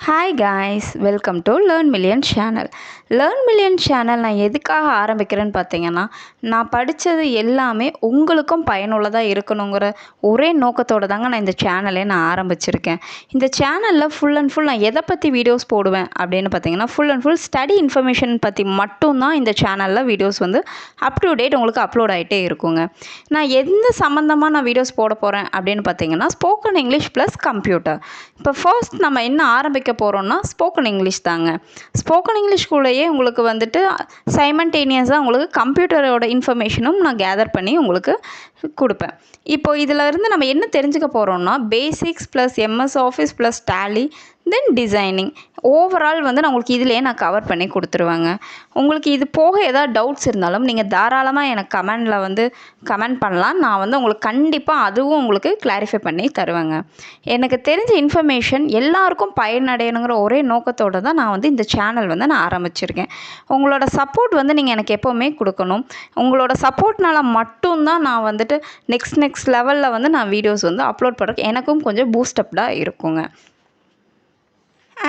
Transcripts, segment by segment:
Hi guys, welcome to learn million channel. Learn million channel நான் எதுக்காக ஆரம்பிக்கிறேன்னு பார்த்தீங்கன்னா, நான் படித்தது எல்லாமே உங்களுக்கும் பயனுள்ளதாக இருக்கணுங்கிற ஒரே நோக்கத்தோடு தாங்க நான் இந்த சேனலே நான் ஆரம்பிச்சிருக்கேன். இந்த சேனலில் ஃபுல் அண்ட் ஃபுல் நான் எதை பற்றி வீடியோஸ் போடுவேன் அப்படின்னு பார்த்தீங்கன்னா, full and full study information பற்றி மட்டும்தான் இந்த சேனலில் வீடியோஸ் வந்து அப் டு டேட் உங்களுக்கு அப்லோட் ஆகிட்டே இருக்குங்க. நான் எந்த சம்மந்தமாக நான் வீடியோஸ் போட போகிறேன் அப்படின்னு பார்த்தீங்கன்னா, ஸ்போக்கன் இங்கிலீஷ் ப்ளஸ் கம்ப்யூட்டர். இப்போ ஃபர்ஸ்ட் நம்ம என்ன ஆரம்பிக்க போகிறோம்னா ஸ்போக்கன் இங்கிலீஷ் தாங்க. ஸ்போக்கன் இங்கிலீஷ் கூடயே உங்களுக்கு வந்துட்டு சைமல்டேனியஸாக உங்களுக்கு கம்ப்யூட்டரோட இன்ஃபர்மேஷனும் நான் கேதர் பண்ணி உங்களுக்கு கொடுப்பேன். இப்போ இதில் இருந்து நம்ம என்ன தெரிஞ்சுக்க போகிறோம்னா, basics plus MS office plus Tally then designing overall வந்து நான் உங்களுக்கு இதிலே நான் கவர் பண்ணி கொடுத்துருவேங்க. உங்களுக்கு இது போக ஏதாவது டவுட்ஸ் இருந்தாலும் நீங்கள் தாராளமாக எனக்கு கமெண்டில் வந்து கமெண்ட் பண்ணலாம். நான் வந்து உங்களுக்கு கண்டிப்பாக அதுவும் உங்களுக்கு கிளாரிஃபை பண்ணி தருவேங்க. எனக்கு தெரிஞ்ச இன்ஃபர்மேஷன் எல்லாருக்கும் பயனடையணுங்கிற ஒரே நோக்கத்தோடு தான் நான் வந்து இந்த சேனல் வந்து நான் ஆரம்பிச்சிருக்கேன். உங்களோட சப்போர்ட் வந்து நீங்கள் எனக்கு எப்போவுமே கொடுக்கணும். உங்களோட சப்போர்ட்னால மட்டும்தான் நான் வந்துட்டு நெக்ஸ்ட் லெவலில் வந்து நான் வீடியோஸ் வந்து அப்லோட் பண்ணுறதுக்கு எனக்கும் கொஞ்சம் பூஸ்டப்டாக இருக்குங்க.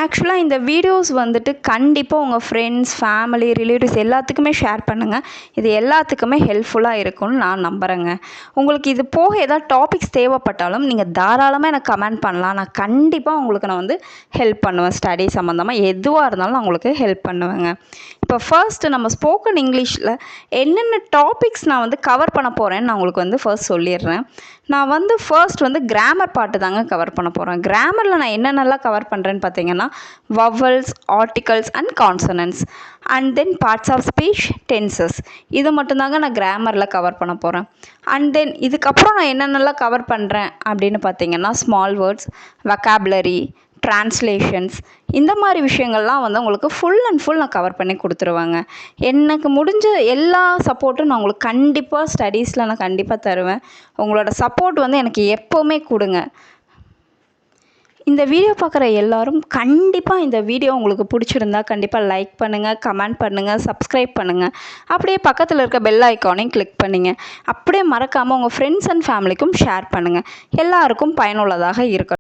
ஆக்சுவலாக இந்த வீடியோஸ் வந்துட்டு கண்டிப்பாக உங்கள் ஃப்ரெண்ட்ஸ், ஃபேமிலி, ரிலேட்டிவ்ஸ் எல்லாத்துக்குமே ஷேர் பண்ணுங்கள். இது எல்லாத்துக்குமே ஹெல்ப்ஃபுல்லாக இருக்கும்னு நான் நம்புகிறேங்க. உங்களுக்கு இது போக ஏதாவது டாபிக்ஸ் தேவைப்பட்டாலும் நீங்கள் தாராளமாக எனக்கு கமெண்ட் பண்ணலாம். நான் கண்டிப்பாக உங்களுக்கு நான் வந்து ஹெல்ப் பண்ணுவேன். ஸ்டடி சம்மந்தமாக எதுவாக இருந்தாலும் நான் உங்களுக்கு ஹெல்ப் பண்ணுவேங்க. இப்போ ஃபர்ஸ்ட்டு நம்ம ஸ்போக்கன் இங்கிலீஷில் என்னென்ன டாபிக்ஸ் நான் வந்து கவர் பண்ண போகிறேன்னு நான் உங்களுக்கு வந்து ஃபர்ஸ்ட் சொல்லிடுறேன். நான் வந்து ஃபர்ஸ்ட் வந்து கிராமர் பாட்டு தாங்க கவர் பண்ண போகிறேன். கிராமரில் நான் என்னென்னலாம் கவர் பண்ணுறேன்னு பார்த்தீங்கன்னா, vowels, articles and consonants and then parts of speech, tenses இது மட்டும்தாங்க நான் கிராமரில் கவர் பண்ண போகிறேன். அண்ட் தென் இதுக்கப்புறம் நான் என்னென்னலாம் கவர் பண்ணுறேன் அப்படின்னு பார்த்தீங்கன்னா, ஸ்மால் வேர்ட்ஸ், வொக்காபுலரி, ட்ரான்ஸ்லேஷன்ஸ் இந்த மாதிரி விஷயங்கள்லாம் வந்து உங்களுக்கு ஃபுல் அண்ட் ஃபுல் நான் கவர் பண்ணி கொடுத்துருவேங்க. எனக்கு முடிஞ்ச எல்லா சப்போர்ட்டும் நான் உங்களுக்கு கண்டிப்பாக ஸ்டடீஸில் நான் கண்டிப்பாக தருவேன். உங்களோட சப்போர்ட் வந்து எனக்கு எப்போவுமே கொடுங்க. இந்த வீடியோ பார்க்குற எல்லோரும் கண்டிப்பாக இந்த வீடியோ உங்களுக்கு பிடிச்சிருந்தா கண்டிப்பாக லைக் பண்ணுங்கள், கமெண்ட் பண்ணுங்கள், சப்ஸ்கிரைப் பண்ணுங்கள். அப்படியே பக்கத்தில் இருக்க பெல் ஐக்கானையும் கிளிக் பண்ணிங்க. அப்படியே மறக்காமல் உங்கள் ஃப்ரெண்ட்ஸ் அண்ட் ஃபேமிலிக்கும் ஷேர் பண்ணுங்கள். எல்லாருக்கும் பயனுள்ளதாக இருக்கட்டும்.